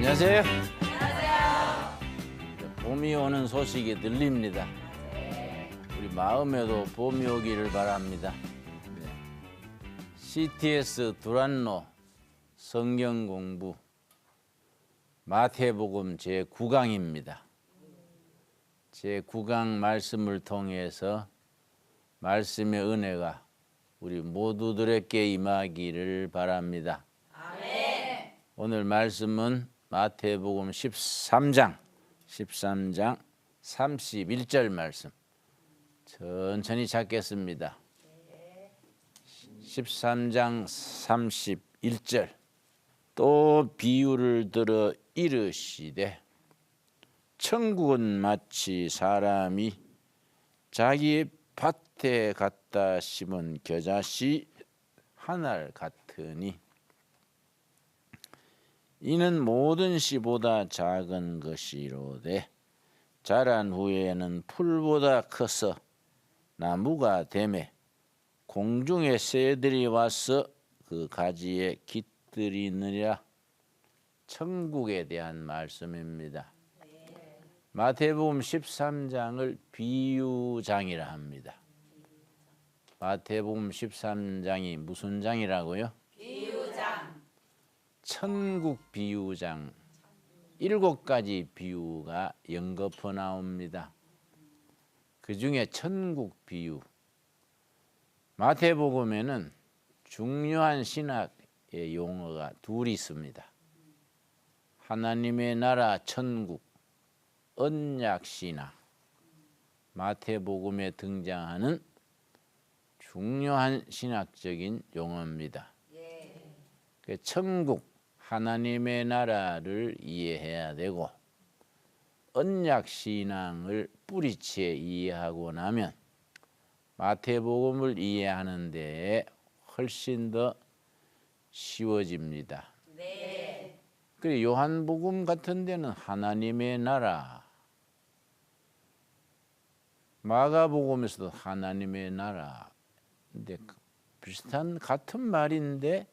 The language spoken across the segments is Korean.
안녕하세요. 봄이 오는 소식이 들립니다. 우리 마음에도 봄이 오기를 바랍니다. CTS 두란노 성경 공부 마태복음 제9강입니다. 제9강 말씀을 통해서 말씀의 은혜가 우리 모두들에게 임하기를 바랍니다. 아멘. 오늘 말씀은 마태복음 13장 31절 말씀 천천히 찾겠습니다. 13장 31절 또 비유를 들어 이르시되 천국은 마치 사람이 자기의 밭에 갖다 심은 겨자씨 하나를 같으니 이는 모든 씨보다 작은 것이로되 자란 후에는 풀보다 커서 나무가 되매 공중의 새들이 와서 그 가지에 깃들이느니라. 천국에 대한 말씀입니다. 마태복음 13장을 비유장이라 합니다. 마태복음 13장이 무슨 장이라고요? 비유장. 천국 비유장. 7가지 비유가 연거푸 나옵니다. 그 중에 천국 비유. 마태복음에는 중요한 신학의 용어가 둘이 있습니다. 하나님의 나라 천국, 언약신학. 마태복음에 등장하는 중요한 신학적인 용어입니다. 천국, 하나님의 나라를 이해해야 되고 언약신앙을 뿌리채 이해하고 나면 마태복음을 이해하는 데에 훨씬 더 쉬워집니다. 네. 그리고 요한복음 같은 데는 하나님의 나라, 마가복음에서도 하나님의 나라, 근데 비슷한 같은 말인데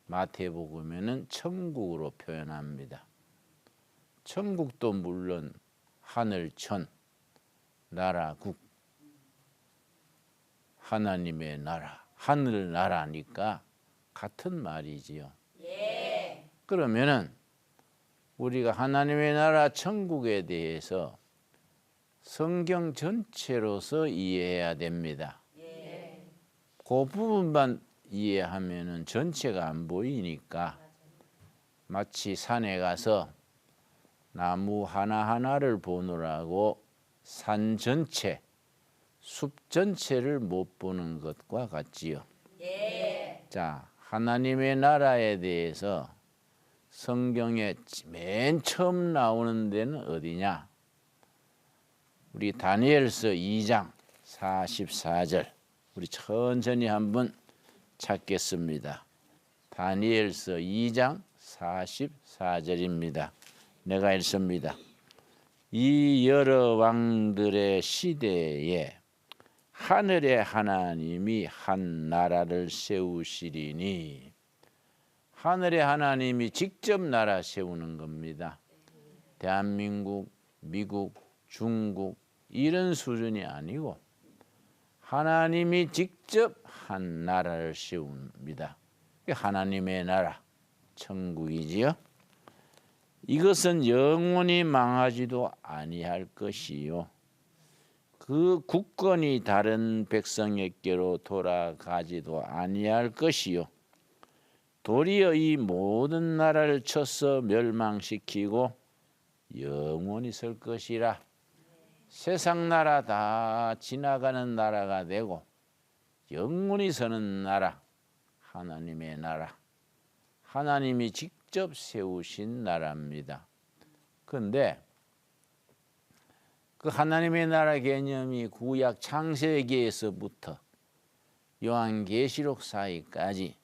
마태복음에는 천국으로 표현합니다. 천국도 물론 하늘천, 나라국, 하나님의 나라, 하늘나라니까 같은 말이지요. 예. 그러면은 우리가 하나님의 나라 천국에 대해서 성경 전체로서 이해해야 됩니다. 예. 그 부분만 이해하면은 전체가 안 보이니까 마치 산에 가서 나무 하나하나를 보느라고 산 전체, 숲 전체를 못 보는 것과 같지요. 예. 자, 하나님의 나라에 대해서 성경에 맨 처음 나오는 데는 어디냐? 우리 다니엘서 2장 44절. 우리 천천히 한번 찾겠습니다. 다니엘서 2장 44절입니다. 내가 읽습니다. 이 여러 왕들의 시대에 하늘의 하나님이 한 나라를 세우시리니. 하늘의 하나님이 직접 나라 세우는 겁니다. 대한민국, 미국, 중국 이런 수준이 아니고 하나님이 직접 한 나라를 세웁니다. 하나님의 나라, 천국이지요. 이것은 영원히 망하지도 아니할 것이요. 그 국권이 다른 백성에게로 돌아가지도 아니할 것이요. 도리어 이 모든 나라를 쳐서 멸망시키고 영원히 설 것이라. 세상 나라 다 지나가는 나라가 되고 영원히 서는 나라, 하나님의 나라. 하나님이 직접 세우신 나라입니다. 그런데 그 하나님의 나라 개념이 구약 창세기에서부터 요한계시록 사이까지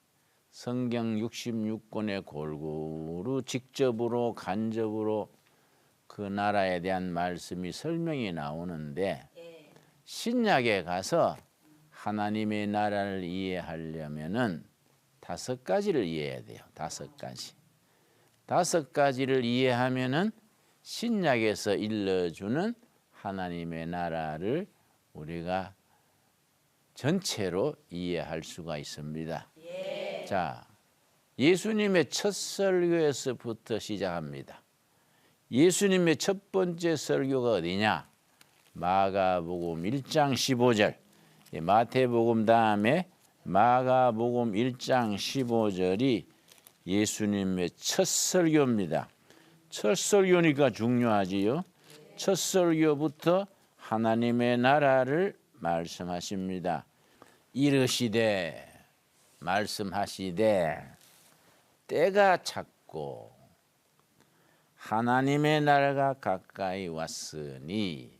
성경 66권의 골고루 직접으로 간접으로 그 나라에 대한 말씀이 설명이 나오는데 신약에 가서 하나님의 나라를 이해하려면은 5가지를 이해해야 돼요. 5가지. 5가지를 이해하면은 신약에서 일러주는 하나님의 나라를 우리가 전체로 이해할 수가 있습니다. 자, 예수님의 첫 설교에서부터 시작합니다. 예수님의 첫 번째 설교가 어디냐? 마가복음 1장 15절. 마태복음 다음에 마가복음 1장 15절이 예수님의 첫 설교입니다. 첫 설교니까 중요하지요. 첫 설교부터 하나님의 나라를 말씀하십니다. 이르시되 말씀하시되 때가 찼고 하나님의 나라가 가까이 왔으니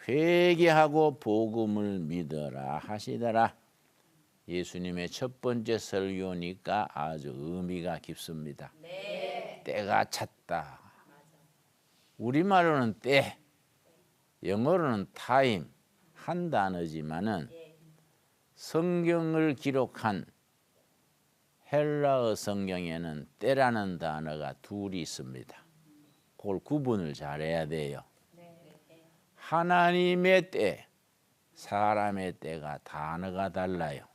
회개하고 복음을 믿어라 하시더라. 예수님의 첫 번째 설교니까 아주 의미가 깊습니다. 때가 찼다. 우리말로는 때, 영어로는 타임 한 단어지만은 성경을 기록한 헬라어 성경에는 때라는 단어가 둘이 있습니다. 그걸 구분을 잘해야 돼요. 하나님의 때, 사람의 때가 단어가 달라요.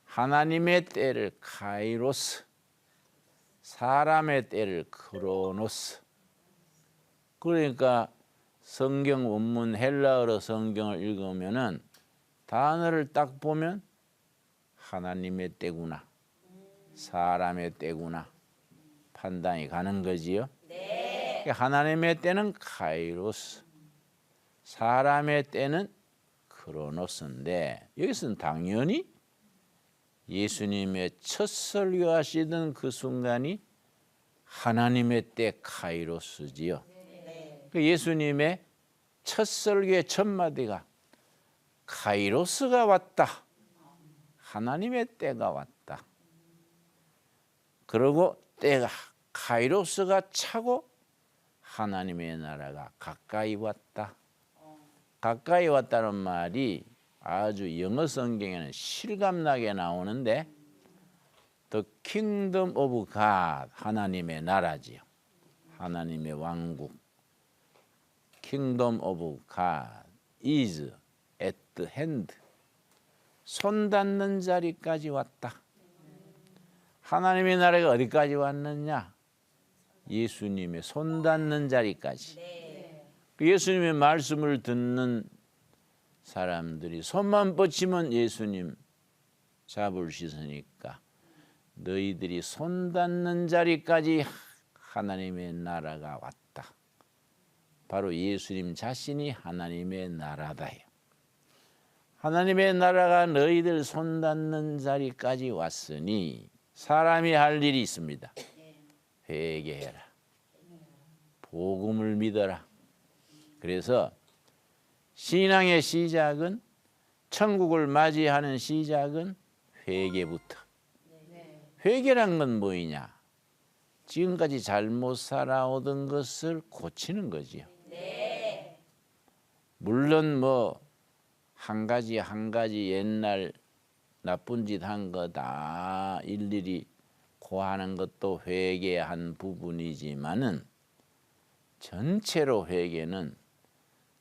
하나님의 때를 카이로스, 사람의 때를 크로노스. 그러니까 성경 원문 헬라어로 성경을 읽으면은 단어를 딱 보면 하나님의 때구나, 사람의 때구나 판단이 가는 거지요. 하나님의 때는 카이로스, 사람의 때는 크로노스인데 여기서는 당연히 예수님의 첫 설교하시던 그 순간이 하나님의 때 카이로스지요. 예수님의 첫 설교의 첫 마디가 카이로스가 왔다. 하나님의 때가 왔다. 그리고 때가 카이로스가 차고 하나님의 나라가 가까이 왔다. 가까이 왔다는 말이 아주 영어 성경에는 실감나게 나오는데 The Kingdom of God, 하나님의 나라지요. 하나님의 왕국. Kingdom of God is at the hand. 손 닿는 자리까지 왔다. 하나님의 나라가 어디까지 왔느냐? 예수님의 손 닿는 자리까지. 예수님의 말씀을 듣는 사람들이 손만 뻗치면 예수님 잡을 수 있으니까 너희들이 손 닿는 자리까지 하나님의 나라가 왔다. 바로 예수님 자신이 하나님의 나라다요. 하나님의 나라가 너희들 손 닿는 자리까지 왔으니 사람이 할 일이 있습니다. 회개해라. 복음을 믿어라. 그래서 신앙의 시작은, 천국을 맞이하는 시작은 회개부터. 회개란 건 뭐이냐? 지금까지 잘못 살아오던 것을 고치는 거지요. 물론 뭐 한 가지 옛날 나쁜 짓 한 거 다 일일이 고하는 것도 회개한 부분이지만은 전체로 회개는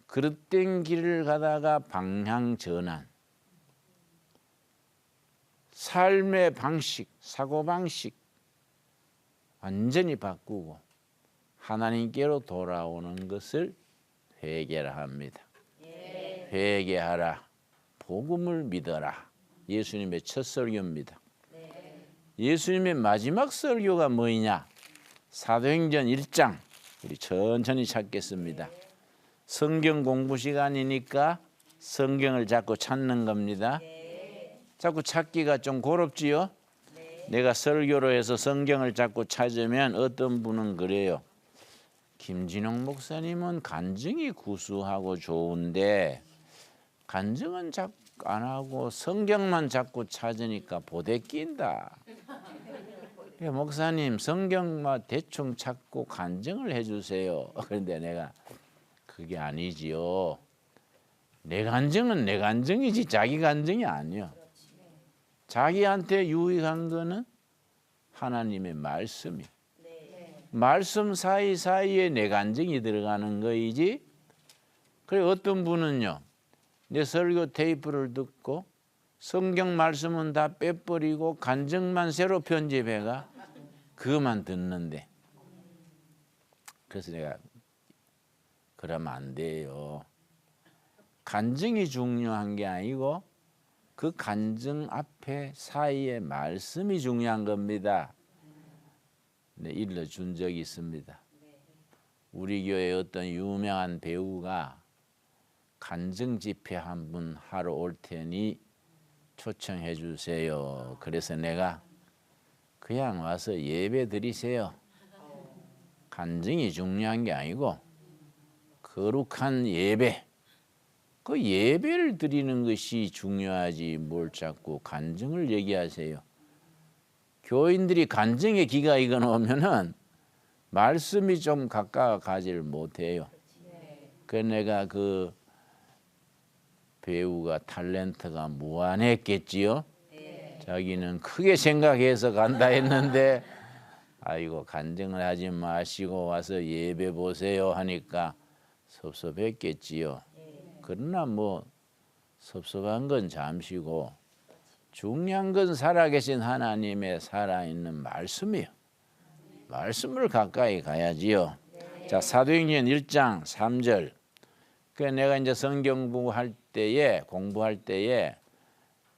그릇된 길을 가다가 방향 전환, 삶의 방식, 사고방식 완전히 바꾸고 하나님께로 돌아오는 것을 회개라 합니다. 회개하라, 복음을 믿어라. 예수님의 첫 설교입니다. 예수님의 마지막 설교가 뭐냐? 사도행전 1장, 우리 천천히 찾겠습니다. 성경 공부 시간이니까 성경을 자꾸 찾는 겁니다. 자꾸 찾기가 좀 고롭지요? 내가 설교로 해서 성경을 자꾸 찾으면 어떤 분은 그래요. 김진홍 목사님은 간증이 구수하고 좋은데 간증은 자꾸 안 하고 성경만 자꾸 찾으니까 보대 낀다. 목사님 성경만 대충 찾고 간증을 해주세요. 그런데 내가 그게 아니지요. 내 간증은 내 간증이지 자기 간증이 아니요. 자기한테 유익한 거는 하나님의 말씀이. 말씀 사이사이에 내 간증이 들어가는 거이지. 그래 어떤 분은요, 내 설교 테이프를 듣고 성경 말씀은 다 빼버리고 간증만 새로 편집해가 그것만 듣는데. 그래서 내가 그러면 안 돼요. 간증이 중요한 게 아니고 그 간증 앞에 사이에 말씀이 중요한 겁니다. 네, 일러준 적이 있습니다. 우리 교회 어떤 유명한 배우가 간증 집회 한 분 하러 올 테니 초청해 주세요. 그래서 내가 그냥 와서 예배 드리세요. 간증이 중요한 게 아니고 거룩한 예배, 그 예배를 드리는 것이 중요하지 뭘 자꾸 간증을 얘기하세요. 교인들이 간증의 기가 익어놓으면은 말씀이 좀 가까워 가지를 못해요. 그래서 내가 그 배우가 탤런트가 무한했겠지요. 자기는 크게 생각해서 간다 했는데 아이고 간증을 하지 마시고 와서 예배 보세요 하니까 섭섭했겠지요. 그러나 뭐 섭섭한 건 잠시고 중요한 건 살아계신 하나님의 살아있는 말씀이요. 말씀을 가까이 가야지요. 자, 사도행전 1장 3절. 그 내가 이제 성경 공부할 때에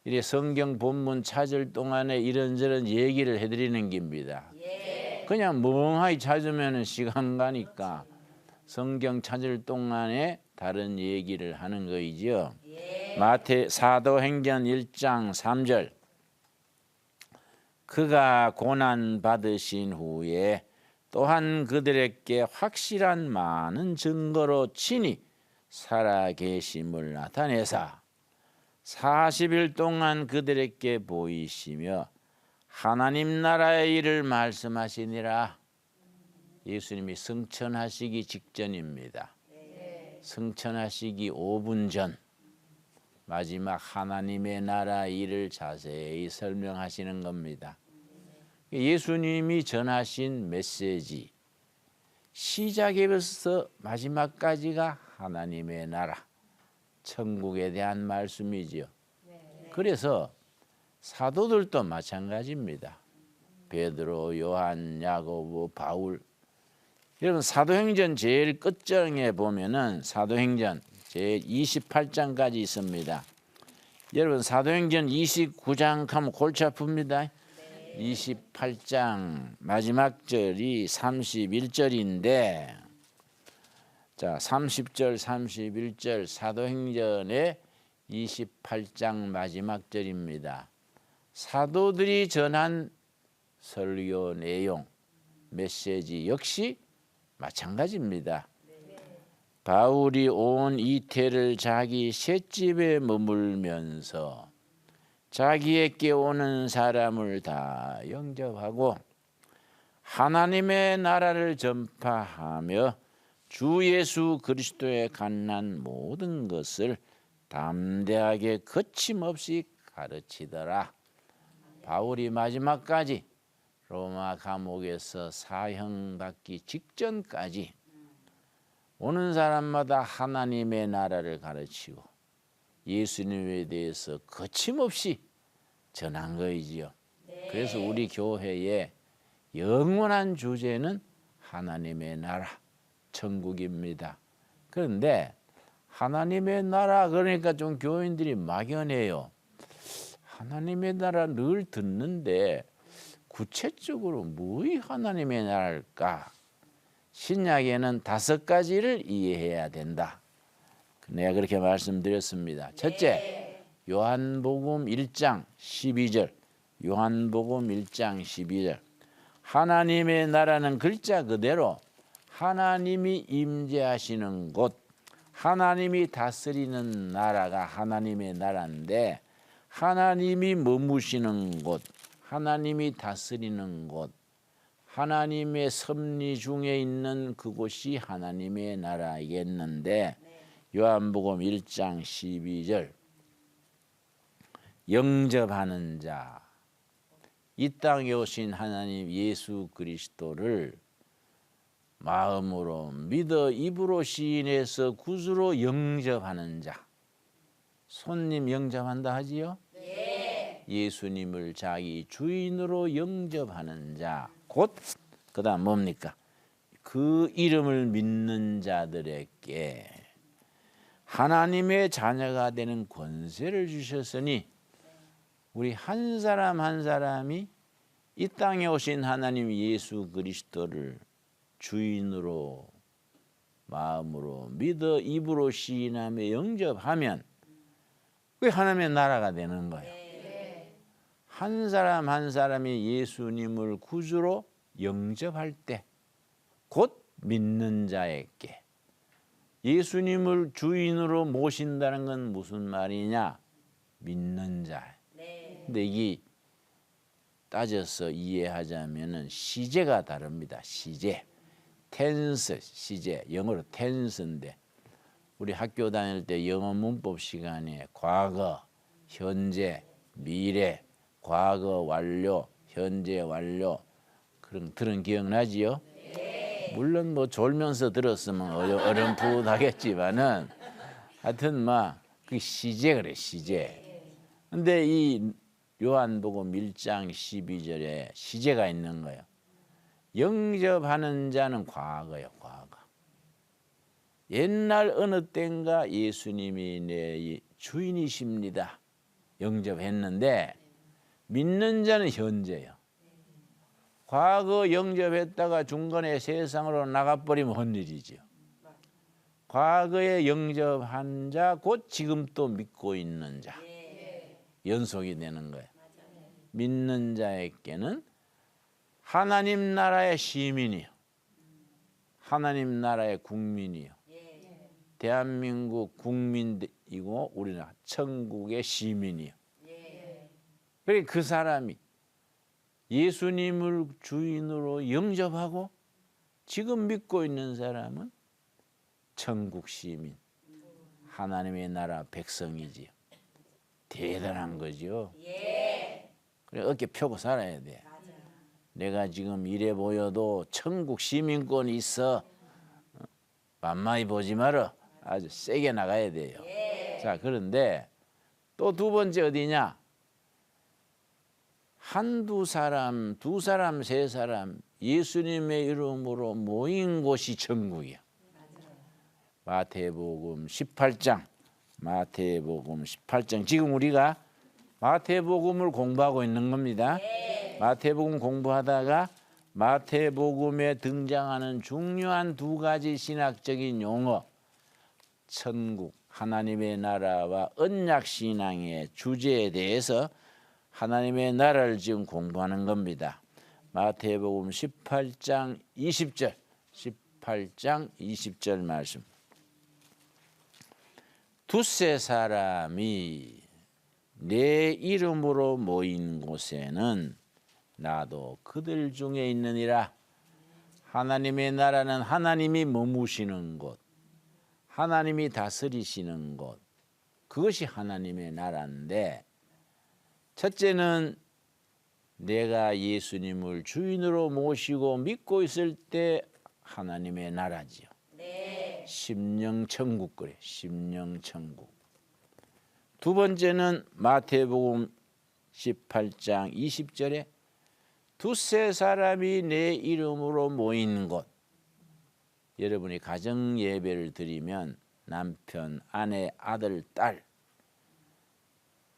이 성경 본문 찾을 동안에 이런저런 얘기를 해드리는 겁니다. 그냥 멍하니 찾으면 시간 가니까 성경 찾을 동안에 다른 얘기를 하는 거이죠. 사도행전 1장 3절. 그가 고난 받으신 후에 또한 그들에게 확실한 많은 증거로 친히 살아계심을 나타내사 40일 동안 그들에게 보이시며 하나님 나라의 일을 말씀하시니라. 예수님이 승천하시기 직전입니다. 승천하시기 5분 전 마지막 하나님의 나라 일을 자세히 설명하시는 겁니다. 예수님이 전하신 메시지 시작에서 마지막까지가 하나님의 나라, 천국에 대한 말씀이지요. 그래서 사도들도 마찬가지입니다. 베드로, 요한, 야고보, 바울. 여러분 사도행전 제일 끝장에 보면은 사도행전 제 28장까지 있습니다. 여러분 사도행전 29장 가면 골치 아픕니다. 28장 마지막 절이 31절인데 자 30절 31절 사도행전의 28장 마지막 절입니다. 사도들이 전한 설교 내용 메시지 역시 마찬가지입니다. 바울이 온 이태를 자기 셋집에 머물면서 자기에게 오는 사람을 다 영접하고 하나님의 나라를 전파하며 주 예수 그리스도의 갖는 모든 것을 담대하게 거침없이 가르치더라. 바울이 마지막까지 로마 감옥에서 사형받기 직전까지 오는 사람마다 하나님의 나라를 가르치고 예수님에 대해서 거침없이 전한 거이지요. 그래서 우리 교회의 영원한 주제는 하나님의 나라, 천국입니다. 그런데 하나님의 나라 그러니까 좀 교인들이 막연해요. 하나님의 나라 늘 듣는데 구체적으로 뭐이 하나님의 나라일까? 신약에는 5가지를 이해해야 된다. 내가 그렇게 말씀드렸습니다. 첫째, 요한복음 1장 12절. 요한복음 1장 12절. 하나님의 나라는 글자 그대로 하나님이 임재하시는 곳, 하나님이 다스리는 나라가 하나님의 나라인데 하나님이 머무시는 곳, 하나님이 다스리는 곳, 하나님의 섭리 중에 있는 그곳이 하나님의 나라이겠는데 요한복음 1장 12절 영접하는 자, 이 땅에 오신 하나님 예수 그리스도를 마음으로 믿어 입으로 시인해서 구주로 영접하는 자. 손님 영접한다 하지요? 네. 예수님을 자기 주인으로 영접하는 자. 곧 그다음 뭡니까? 그 이름을 믿는 자들에게 하나님의 자녀가 되는 권세를 주셨으니 우리 한 사람 한 사람이 이 땅에 오신 하나님 예수 그리스도를 주인으로 마음으로 믿어 입으로 시인하며 영접하면 그게 하나님의 나라가 되는 거예요. 한 사람 한 사람이 예수님을 구주로 영접할 때 곧 믿는 자에게 예수님을 주인으로 모신다는 건 무슨 말이냐? 믿는 자. 근데 이게 따져서 이해하자면은 시제가 다릅니다. 시제. 텐스 시제. 영어로 텐스인데 우리 학교 다닐 때 영어 문법 시간에 과거, 현재, 미래, 과거 완료, 현재 완료 그런 들은 기억나지요? 물론 뭐 졸면서 들었으면 어렴풋하겠지만은 하여튼 그 시제 그래 시제. 근데 이 요한복음 1장 12절에 시제가 있는 거예요. 영접하는 자는 과거예요. 과거. 옛날 어느 때인가 예수님이 내 주인이십니다. 영접했는데 믿는 자는 현재예요. 과거 영접했다가 중간에 세상으로 나가버리면 헛일이지요. 과거에 영접한 자 곧 지금 또 믿고 있는 자. 연속이 되는 거예요. 믿는 자에게는 하나님 나라의 시민이요. 하나님 나라의 국민이요. 대한민국 국민이고 우리는 천국의 시민이요. 그러니까 그 사람이 예수님을 주인으로 영접하고 지금 믿고 있는 사람은 천국 시민, 하나님의 나라 백성이지요. 대단한 거죠. 그래 어깨 펴고 살아야 돼. 내가 지금 이래 보여도 천국 시민권이 있어. 만만히 보지 마라. 아주 세게 나가야 돼요. 자, 그런데 또 두 번째 어디냐? 한두 사람, 두 사람, 세 사람 예수님의 이름으로 모인 곳이 천국이야. 마태복음 18장. 마태복음 18장. 지금 우리가 마태복음을 공부하고 있는 겁니다. 마태복음 공부하다가 마태복음에 등장하는 중요한 두 가지 신학적인 용어, 천국, 하나님의 나라와 언약신앙의 주제에 대해서 하나님의 나라를 지금 공부하는 겁니다. 마태복음 18장 20절, 18장 20절 말씀. 두세 사람이 내 이름으로 모인 곳에는 나도 그들 중에 있느니라. 하나님의 나라는 하나님이 머무시는 곳, 하나님이 다스리시는 곳, 그것이 하나님의 나라인데, 첫째는 내가 예수님을 주인으로 모시고 믿고 있을 때 하나님의 나라지요. 심령천국 그래, 심령천국. 두 번째는 마태복음 18장 20절에 두세 사람이 내 이름으로 모인 곳. 여러분이 가정 예배를 드리면 남편, 아내, 아들, 딸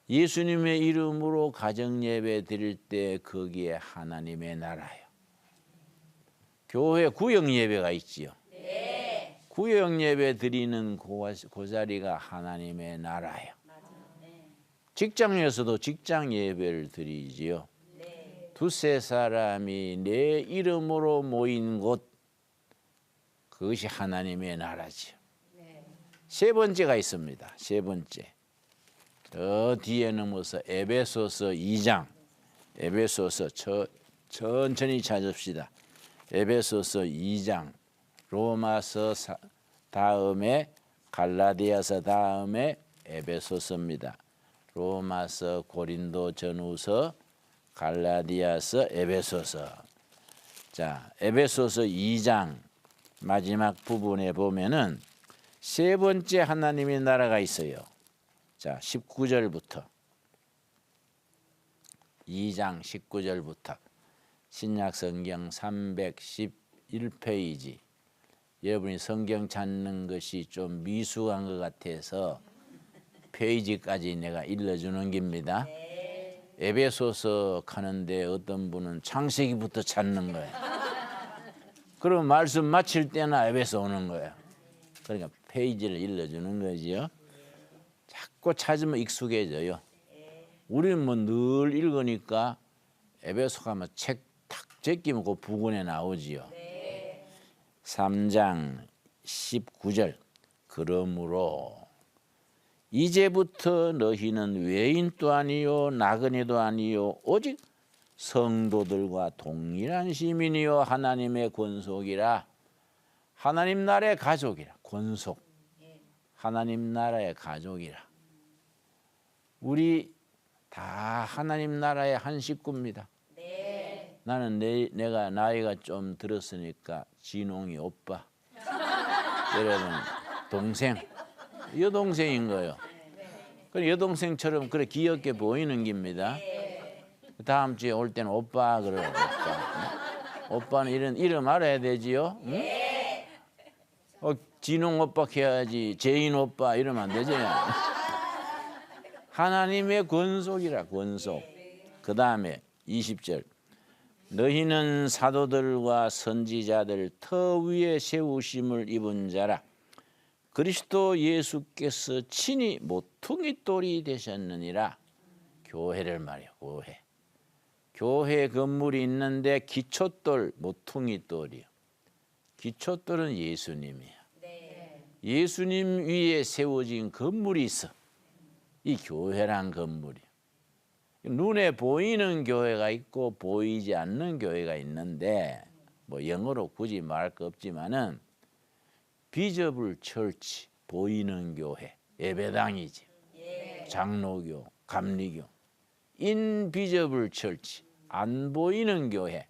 예수님의 이름으로 가정 예배 드릴 때 거기에 하나님의 나라예요. 교회 구역 예배가 있지요. 구역 예배 드리는 그 자리가 하나님의 나라예요. 직장에서도 직장 예배를 드리지요. 두세 사람이 내 이름으로 모인 곳, 그것이 하나님의 나라지요. 세 번째가 있습니다. 세 번째. 저 뒤에 넘어서 에베소서 2장. 에베소서 천천히 찾읍시다. 에베소서 2장. 로마서 다음에 갈라디아서 다음에 에베소서입니다. 로마서, 고린도 전후서, 갈라디아서, 에베소서. 자, 에베소서 2장 마지막 부분에 보면은 세 번째 하나님의 나라가 있어요. 자, 19절부터 2장 19절부터 신약 성경 311페이지. 여러분이 성경 찾는 것이 좀 미숙한 것 같아서 페이지까지 내가 일러주는 겁니다. 에베소서 가는데 어떤 분은 창세기부터 찾는 거예요. 그럼 말씀 마칠 때나 에베소 오는 거예요. 그러니까 페이지를 일러주는 거지요. 자꾸 찾으면 익숙해져요. 우리는 뭐 늘 읽으니까 에베소 가면 책 탁 제끼면 그 부근에 나오지요. 3장 19절. 그러므로 이제부터 너희는 외인도 아니요 나그네도 아니요 오직 성도들과 동일한 시민이요 하나님의 권속이라. 하나님 나라의 가족이라. 권속. 하나님 나라의 가족이라. 우리 다 하나님 나라의 한 식구입니다. 나는 내가 나이가 좀 들었으니까 진홍이 오빠, 여러분 동생, 여동생인 거예요. 여동생처럼 그래 귀엽게 보이는 겁니다. 다음 주에 올 때는 오빠 그래. 오빠는 이런 이름 알아야 되지요. 응? 진홍 오빠 해야지. 제인 오빠 이러면 안 되지. 하나님의 권속이라. 권속. 그 다음에 20절. 너희는 사도들과 선지자들 터 위에 세우심을 입은 자라. 그리스도 예수께서 친히 모퉁이 돌이 되셨느니라. 교회를 말이야. 교회. 교회 건물이 있는데 기초돌, 모퉁이 돌이요. 기초돌은 예수님이야. 예수님 위에 세워진 건물이 있어. 이 교회란 건물이. 눈에 보이는 교회가 있고 보이지 않는 교회가 있는데 뭐 영어로 굳이 말할 거 없지만은 비저블 철치, 보이는 교회, 예배당이지. 장로교, 감리교. 인비저블 철치, 안 보이는 교회,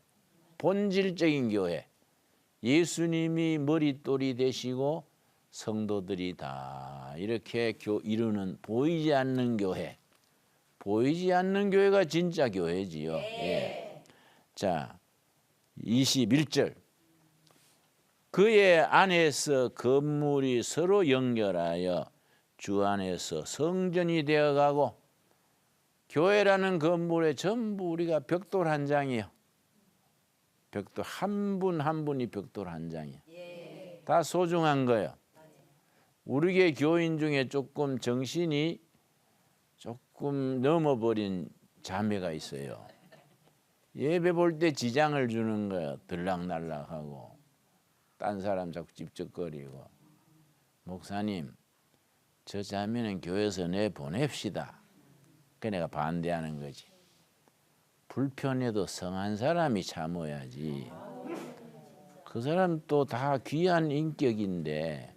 본질적인 교회. 예수님이 머릿돌이 되시고 성도들이 다 이렇게 이루는 보이지 않는 교회. 보이지 않는 교회가 진짜 교회지요. 예. 자, 21절. 그의 안에서 건물이 서로 연결하여 주 안에서 성전이 되어가고. 교회라는 건물에 전부 우리가 벽돌 한 장이요. 벽돌 한 분 한 분이 벽돌 한 장이요. 다 소중한 거예요. 우리의 교인 중에 조금 정신이 조금 넘어버린 자매가 있어요. 예배 볼 때 지장을 주는 거야. 들락날락하고 딴 사람 자꾸 찝쩍거리고. 목사님, 저 자매는 교회에서 내보냅시다. 그 내가 반대하는 거지. 불편해도 성한 사람이 참아야지. 그 사람 또 다 귀한 인격인데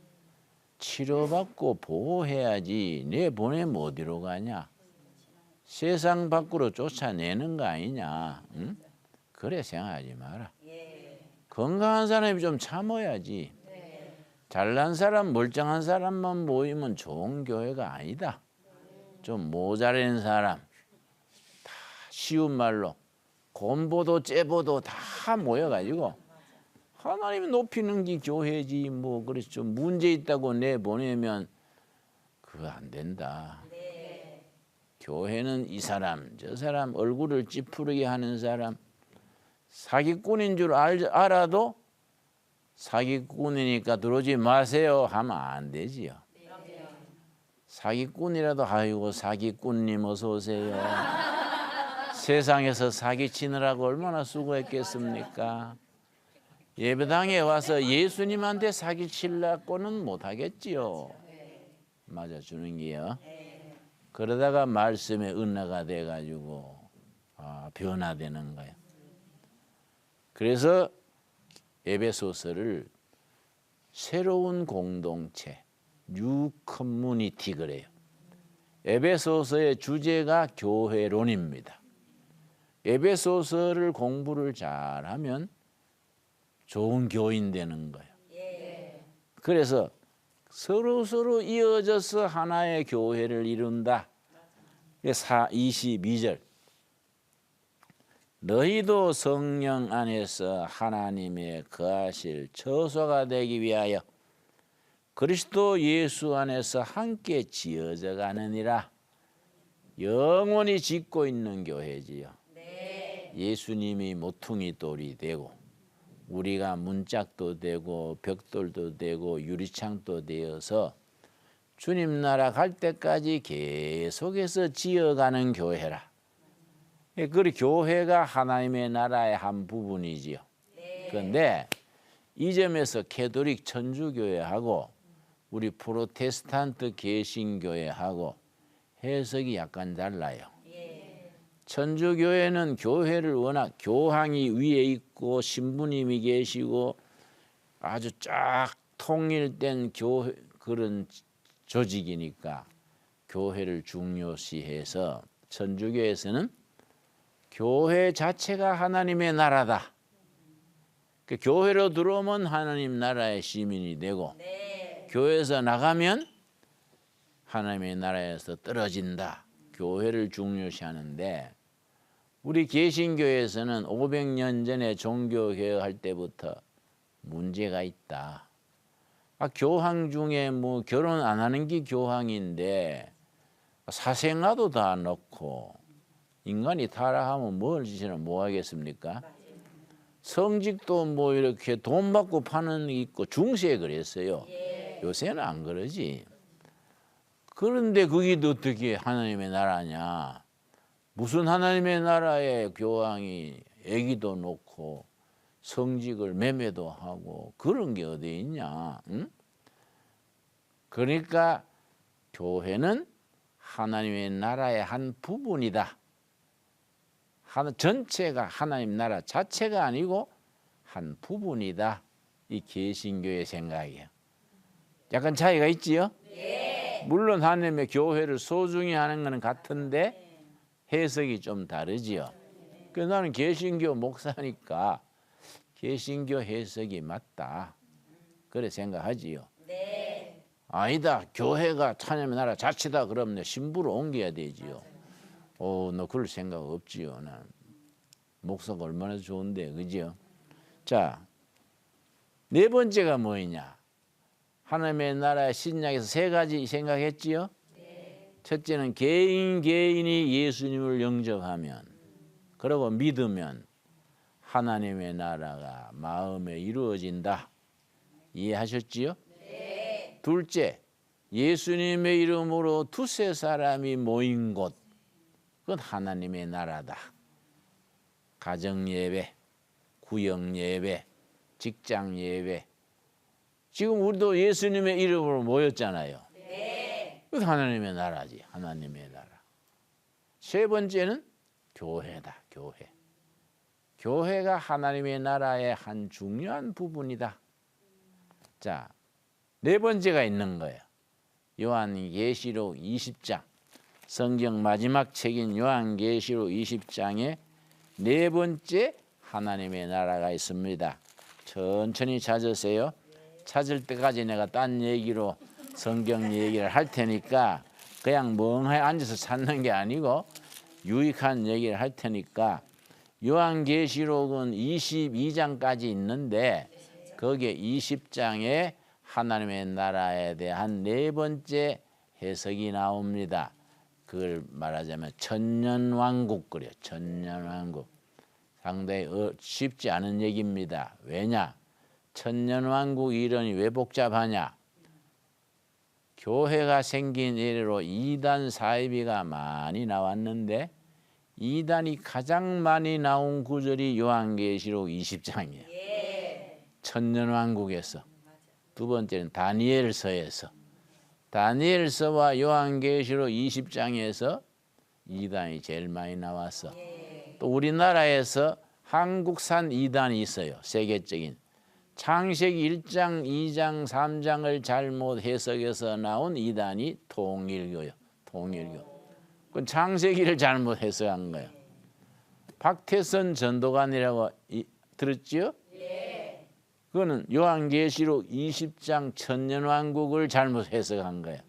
치료받고 보호해야지. 내보내면 어디로 가냐. 세상 밖으로 쫓아내는 거 아니냐. 응? 그래 생각하지 마라. 건강한 사람이 좀 참아야지. 잘난 사람, 멀쩡한 사람만 모이면 좋은 교회가 아니다. 좀 모자란 사람, 다 쉬운 말로 곰보도 째보도 다 모여가지고 하나님 높이는 게 교회지. 뭐 그래서 좀 문제 있다고 내보내면 그거 안 된다. 교회는 이 사람 저 사람 얼굴을 찌푸르게 하는 사람, 사기꾼인 줄 알아도 사기꾼이니까 들어오지 마세요 하면 안 되지요. 사기꾼이라도 아이고 사기꾼님 어서 오세요. 세상에서 사기치느라고 얼마나 수고했겠습니까. 예배당에 와서 예수님한테 사기치려고는 못하겠지요. 맞아주는 게요. 그러다가 말씀의 은혜가 돼가지고 변화되는 거예요. 그래서 에베소서를 새로운 공동체, 뉴 커뮤니티 그래요. 에베소서의 주제가 교회론입니다. 에베소서를 공부를 잘하면 좋은 교인 되는 거예요. 그래서 서로 이어져서 하나의 교회를 이룬다. 22절 너희도 성령 안에서 하나님의 거하실 처소가 되기 위하여 그리스도 예수 안에서 함께 지어져 가느니라. 영원히 짓고 있는 교회지요. 네. 예수님이 모퉁이 돌이 되고 우리가 문짝도 되고 벽돌도 되고 유리창도 되어서 주님 나라 갈 때까지 계속해서 지어가는 교회라. 그 교회가 하나님의 나라의 한 부분이지요. 그런데 이 점에서 캐톨릭 천주교회하고 우리 프로테스탄트 개신교회하고 해석이 약간 달라요. 천주교회는 교회를 워낙 교황이 위에 있고 신부님이 계시고 아주 쫙 통일된 교회 그런 조직이니까 교회를 중요시해서 천주교에서는 교회 자체가 하나님의 나라다. 그 교회로 들어오면 하나님 나라의 시민이 되고 네. 교회에서 나가면 하나님의 나라에서 떨어진다. 교회를 중요시하는데 우리 개신교에서는 500년 전에 종교개혁할 때부터 문제가 있다. 교황 중에 뭐 결혼 안 하는 게 교황인데 사생아도 다 넣고 인간이 타락하면 뭘 짓이나 뭐 하겠습니까? 성직도 뭐 이렇게 돈 받고 파는 게 있고 중세에 그랬어요. 요새는 안 그러지. 그런데 그게 어떻게 하나님의 나라냐? 무슨 하나님의 나라에 교황이 애기도 놓고 성직을 매매도 하고 그런 게 어디 있냐? 응? 그러니까 교회는 하나님의 나라의 한 부분이다. 전체가 하나님 나라 자체가 아니고 한 부분이다. 이 개신교의 생각이에요. 약간 차이가 있지요? 네. 물론 하나님의 교회를 소중히 하는 것은 같은데 해석이 좀 다르지요. 그래서 나는 개신교 목사니까 개신교 해석이 맞다. 그래 생각하지요. 네. 아니다. 교회가 하나님의 나라 자체다. 그러면 내 신부로 옮겨야 되지요. 너 그럴 생각 없지요. 난 목사가 얼마나 좋은데, 그지요? 자, 네 번째가 뭐냐? 하나님의 나라의 신약에서 세 가지 생각했지요? 네. 첫째는 개인이 예수님을 영접하면, 그리고 믿으면 하나님의 나라가 마음에 이루어진다. 이해하셨지요? 네. 둘째, 예수님의 이름으로 두세 사람이 모인 곳, 그건 하나님의 나라다. 가정예배, 구역예배, 직장예배. 지금 우리도 예수님의 이름으로 모였잖아요. 네. 그건 하나님의 나라지. 하나님의 나라. 세 번째는 교회다. 교회. 교회가 하나님의 나라의 한 중요한 부분이다. 자, 네 번째가 있는 거예요. 요한계시록 20장. 성경 마지막 책인 요한계시록 20장에 네 번째 하나님의 나라가 있습니다. 천천히 찾으세요. 찾을 때까지 내가 딴 얘기로 성경 얘기를 할 테니까 그냥 멍하니 앉아서 찾는 게 아니고 유익한 얘기를 할 테니까 요한계시록은 22장까지 있는데 거기에 20장에 하나님의 나라에 대한 네 번째 해석이 나옵니다. 그걸 말하자면 천년왕국 그래요. 천년왕국. 상당히 쉽지 않은 얘기입니다. 왜냐? 천년왕국 이론이 왜 복잡하냐? 교회가 생긴 이래로 이단 사이비가 많이 나왔는데 이단이 가장 많이 나온 구절이 요한계시록 20장이에요. 천년왕국에서. 두 번째는 다니엘서에서. 다니엘서와 요한계시록 20장에서 이단이 제일 많이 나왔어. 또 우리나라에서 한국산 이단이 있어요. 세계적인. 창세기 1장, 2장, 3장을 잘못 해석해서 나온 이단이 통일교요. 통일교. 그건 창세기를 잘못 해석한 거예요. 박태선 전도관이라고 들었지요? 그거는 요한계시록 20장 천년왕국을 잘못 해석한 거예요.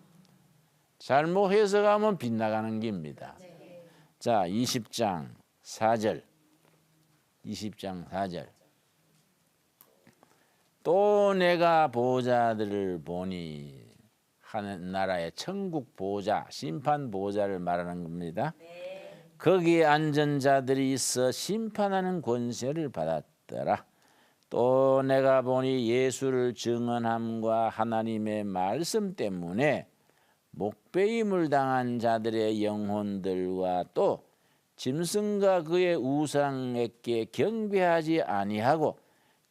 잘못 해석하면 빗나가는 겁니다. 자, 20장 4절. 20장 4절. 또 내가 보좌들을 보니 하는 나라의 천국 보좌, 심판 보좌를 말하는 겁니다. 거기에 앉은 자들이 있어 심판하는 권세를 받았더라. 또 내가 보니 예수를 증언함과 하나님의 말씀 때문에 목배임을 당한 자들의 영혼들과 또 짐승과 그의 우상에게 경배하지 아니하고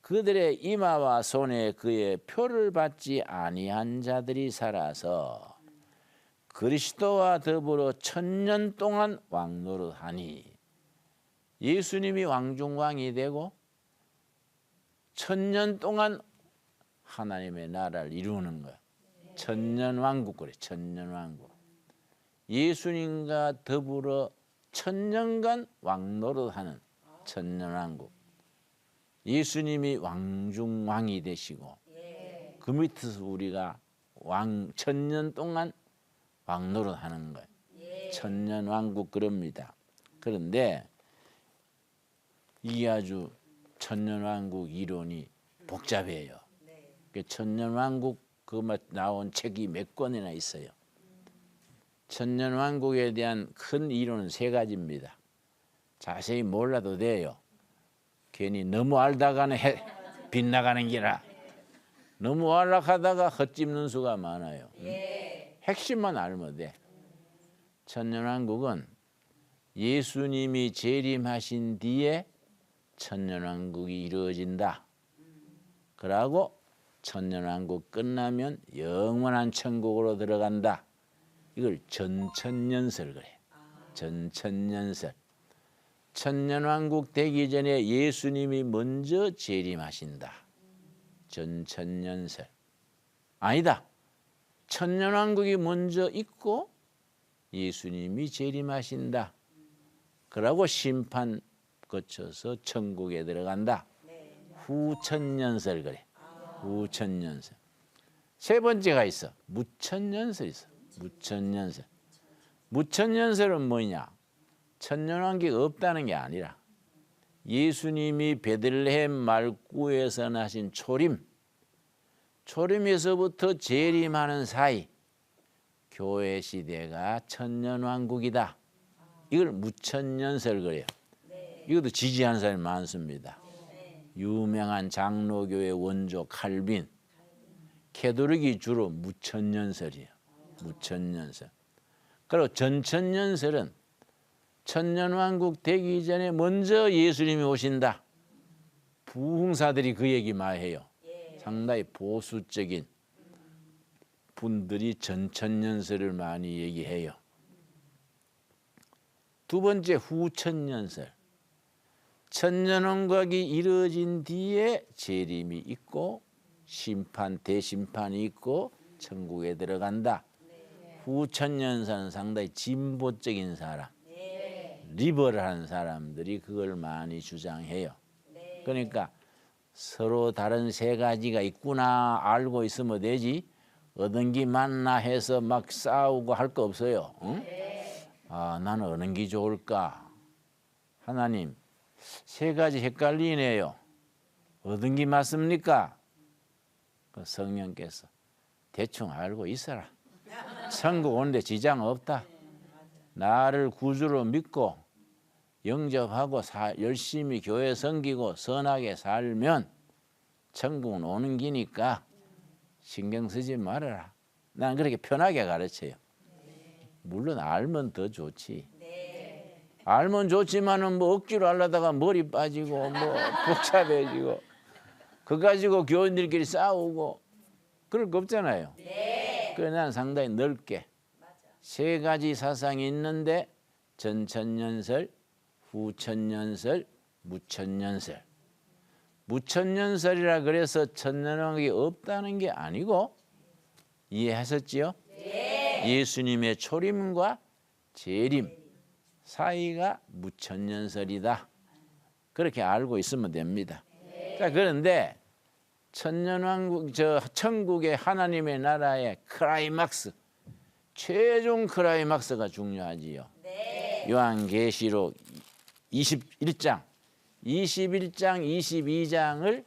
그들의 이마와 손에 그의 표를 받지 아니한 자들이 살아서 그리스도와 더불어 천년 동안 왕노릇하니. 예수님이 왕중왕이 되고 천년 동안 하나님의 나라를 이루는 거야. 천년왕국 그래. 천년왕국. 예수님과 더불어 천년간 왕노릇하는 천년왕국. 예수님이 왕중왕이 되시고 그 밑에서 우리가 천년 동안 왕노릇하는 거예요. 천년왕국 그럽니다. 그런데 이게 아주 천년왕국 이론이 복잡해요. 천년왕국 그 나온 책이 몇 권이나 있어요. 천년왕국에 대한 큰 이론은 세 가지입니다. 자세히 몰라도 돼요. 괜히 너무 알다가는 빗나가는 기라. 너무 알락하다가 헛짚는 수가 많아요. 핵심만 알면 돼. 천년왕국은 예수님이 재림하신 뒤에 천년왕국이 이루어진다. 그러고 천년왕국 끝나면 영원한 천국으로 들어간다. 이걸 전천년설 그래. 전천년설. 천년왕국 되기 전에 예수님이 먼저 재림하신다. 전천년설. 아니다. 천년왕국이 먼저 있고 예수님이 재림하신다. 그러고 심판 거쳐서 천국에 들어간다. 후천년설 그래. 후천년설. 세 번째가 있어. 무천년설 있어. 무천년설. 무천년설은 뭐냐? 천년왕국이 없다는 게 아니라 예수님이 베들레헴 말구에서 나신 초림에서부터 재림하는 사이 교회 시대가 천년왕국이다. 이걸 무천년설 그래요. 이것도 지지하는 사람이 많습니다. 유명한 장로교의 원조 칼빈, 캐톨릭이 주로 무천년설이에요. 무천년설. 그리고 전천년설은 천년왕국 되기 전에 먼저 예수님이 오신다. 부흥사들이 그 얘기 많이 해요. 상당히 보수적인 분들이 전천년설을 많이 얘기해요. 두 번째 후천년설. 천년왕국이 이루어진 뒤에 재림이 있고 심판, 대심판이 있고 천국에 들어간다. 후천년설은 상당히 진보적인 사람, 리버럴한 사람들이 그걸 많이 주장해요. 그러니까 서로 다른 세 가지가 있구나 알고 있으면 되지 어떤 게 맞나 해서 막 싸우고 할 거 없어요. 응? 아, 나는 어느 게 좋을까? 하나님, 세 가지 헷갈리네요. 어떤 게 맞습니까? 그 성령께서 대충 알고 있어라. 천국 오는데 지장 없다. 나를 구주로 믿고 영접하고 열심히 교회 섬기고 선하게 살면 천국은 오는 기니까 신경 쓰지 말아라. 난 그렇게 편하게 가르쳐요. 물론 알면 더 좋지. 알면 좋지만은 뭐 억지로 하려다가 머리 빠지고 뭐 복잡해지고 그거 가지고 교인들끼리 싸우고 그럴 거 없잖아요. 그래서 난 상당히 넓게 세 가지 사상이 있는데 전천년설, 후천년설, 무천년설. 무천년설이라 그래서 천년왕국이 없다는 게 아니고 이해하셨지요? 예수님의 초림과 재림 사이가 무천년설이다. 그렇게 알고 있으면 됩니다. 자, 그런데 천년왕국 천국의 하나님의 나라의 클라이막스, 최종 클라이막스가 중요하지요. 네. 요한계시록 21장, 22장을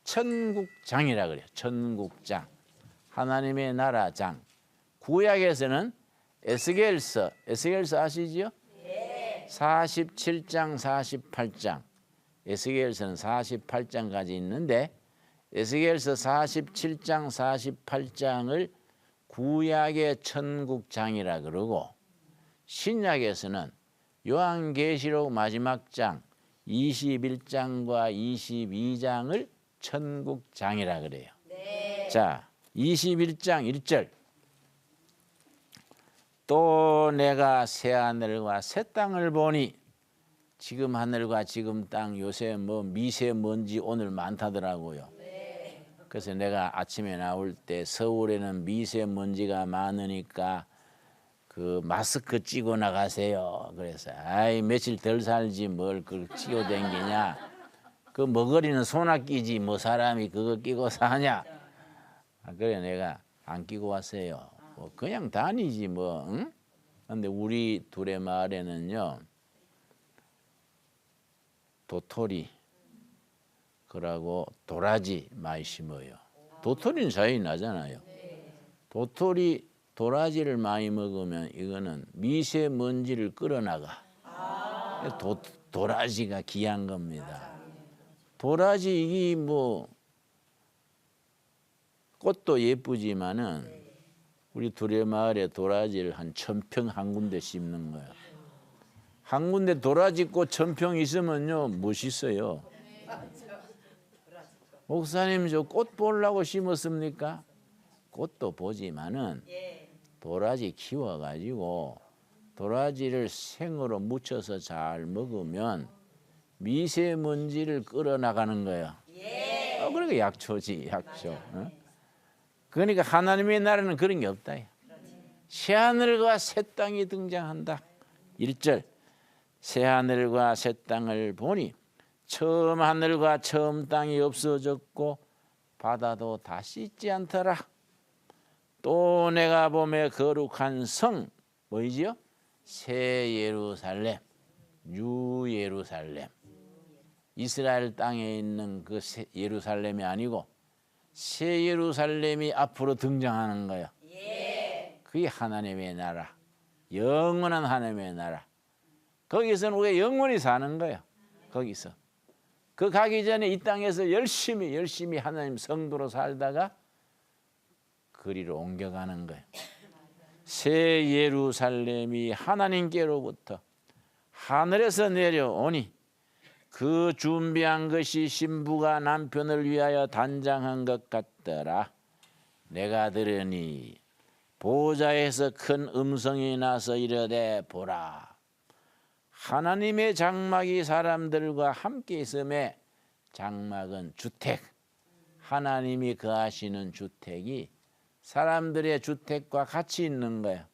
천국장이라 그래요. 천국장, 하나님의 나라장. 구약에서는 에스겔서 아시지요? 네. 47장, 48장. 에스겔서는 48장까지 있는데 에스겔서 47장, 48장을 구약의 천국장이라 그러고, 신약에서는 요한계시록 마지막 장 21장과 22장을 천국장이라 그래요. 네. 자, 21장 1절. 또 내가 새 하늘과 새 땅을 보니, 지금 하늘과 지금 땅 요새 뭐 미세먼지 오늘 많다더라고요. 네. 그래서 내가 아침에 나올 때 서울에는 미세먼지가 많으니까 그 마스크 찌고 나가세요. 그래서 아이 며칠 덜 살지 뭘 그걸 찌고 댕기냐. 그 머거리는 소나 끼지 뭐 사람이 그거 끼고 사냐. 그래 내가 안 끼고 왔어요. 뭐 그냥 다니지 뭐. 응? 근데 우리 둘의 마을에는요, 도토리 그러고 도라지 많이 심어요. 도토리는 자연이 나잖아요. 도라지를 많이 먹으면 이거는 미세먼지를 끌어나가. 도라지가 귀한 겁니다. 도라지 이게 뭐 꽃도 예쁘지만은 우리 둘의 마을에 도라지를 한 1000평 한 군데 심는 거예요. 한 군데 도라지 꽃 1000평 있으면요 멋있어요. 목사님 저 꽃 보려고 심었습니까? 꽃도 보지만은 도라지 키워가지고 도라지를 생으로 무쳐서 잘 먹으면 미세먼지를 끌어나가는 거예요. 그러니까 약초지, 약초. 어? 그러니까 하나님의 나라는 그런 게 없다. 새 하늘과 새 땅이 등장한다. 1절. 새 하늘과 새 땅을 보니 처음 하늘과 처음 땅이 없어졌고 바다도 다시 있지 않더라. 또 내가 보매 거룩한 성, 뭐이지요? 새 예루살렘, 뉴 예루살렘. 이스라엘 땅에 있는 그 예루살렘이 아니고 새 예루살렘이 앞으로 등장하는 거예요. 그게 하나님의 나라, 영원한 하나님의 나라. 거기서는 우리가 영원히 사는 거예요. 거기서. 그 가기 전에 이 땅에서 열심히 하나님 성도로 살다가 그리로 옮겨가는 거예요. 새 예루살렘이 하나님께로부터 하늘에서 내려오니 그 준비한 것이 신부가 남편을 위하여 단장한 것 같더라. 내가 들으니 보좌에서 큰 음성이 나서 이르되 보라, 하나님의 장막이 사람들과 함께 있음에, 장막은 주택, 하나님이 거하시는 주택이 사람들의 주택과 같이 있는 거예요.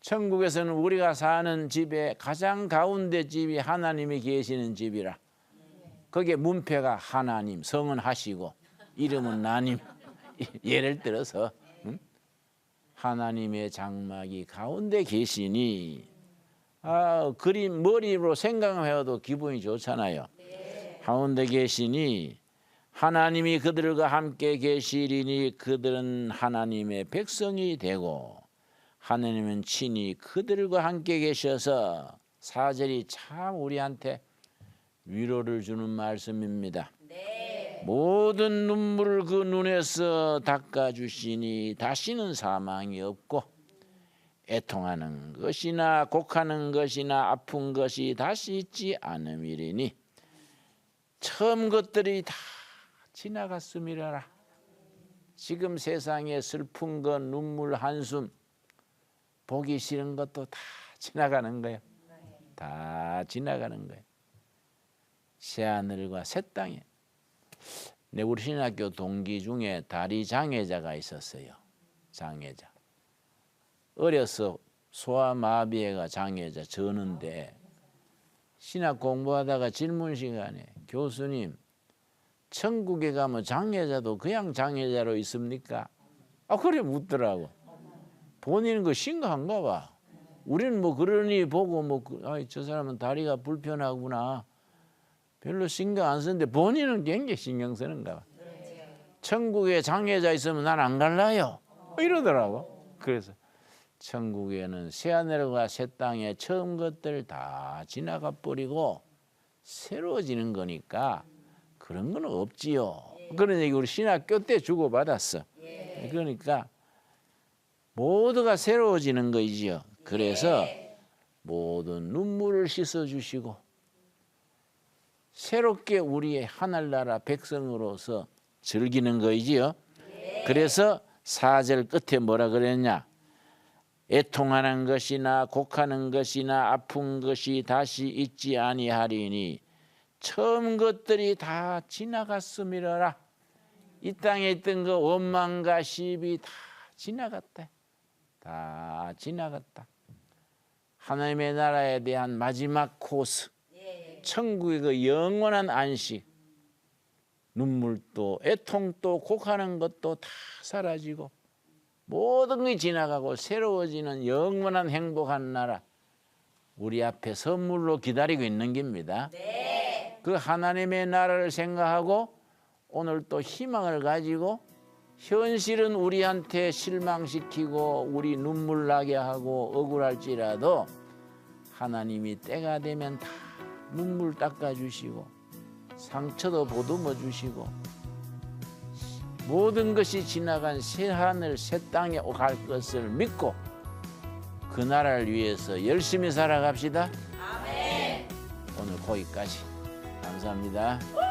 천국에서는 우리가 사는 집의 가장 가운데 집이 하나님이 계시는 집이라. 거기에 문패가 하나님, 성은 하시고 이름은 나님. 예를 들어서 하나님의 장막이 가운데 계시니, 그림 머리로 생각해도 기분이 좋잖아요. 가운데 계시니 하나님이 그들과 함께 계시리니 그들은 하나님의 백성이 되고 하나님은 친히 그들과 함께 계셔서, 4절이 참 우리한테 위로를 주는 말씀입니다. 모든 눈물을 그 눈에서 닦아주시니 다시는 사망이 없고 애통하는 것이나 곡하는 것이나 아픈 것이 다시 있지 않음이리니 처음 것들이 다 지나갔음이라. 지금 세상에 슬픈 것, 눈물, 한숨, 보기 싫은 것도 다 지나가는 거예요. 다 지나가는 거예요. 새 하늘과 새 땅에. 우리 신학교 동기 중에 다리 장애자가 있었어요. 장애자. 어려서 소아마비애가 장애자 저는데 신학 공부하다가 질문 시간에 교수님, 천국에 가면 장애자도 그냥 장애자로 있습니까? 그래 묻더라고. 본인은 그 심각한가 봐. 우리는 뭐 그러니 보고 저 사람은 다리가 불편하구나. 별로 신경 안 쓰는데 본인은 굉장히 신경 쓰는가 봐. 천국에 장애자 있으면 난 안 갈라요. 이러더라고. 그래서 천국에는 새하늘과 새 땅에 처음 것들 다 지나가 버리고 새로워지는 거니까 그런 건 없지요. 그런 얘기 우리 신학교 때 주고받았어. 그러니까 모두가 새로워지는 거지요. 그래서 모든 눈물을 씻어주시고 새롭게 우리의 하늘나라 백성으로서 즐기는 거이지요. 그래서 4절 끝에 뭐라 그랬냐? 애통하는 것이나 곡하는 것이나 아픈 것이 다시 있지 아니하리니 처음 것들이 다 지나갔음이러라. 이 땅에 있던 그 원망과 시비 다 지나갔다. 다 지나갔다. 하나님의 나라에 대한 마지막 코스, 천국의 그 영원한 안식, 눈물도 애통도 곡하는 것도 다 사라지고 모든 것이 지나가고 새로워지는 영원한 행복한 나라 우리 앞에 선물로 기다리고 있는 겁니다. 그 하나님의 나라를 생각하고 오늘 또 희망을 가지고 현실은 우리한테 실망시키고 우리 눈물 나게 하고 억울할지라도 하나님이 때가 되면 다 눈물 닦아주시고 상처도 보듬어 주시고 모든 것이 지나간 새하늘 새 땅에 갈 것을 믿고 그 나라를 위해서 열심히 살아갑시다. 아멘. 오늘 거기까지. 감사합니다.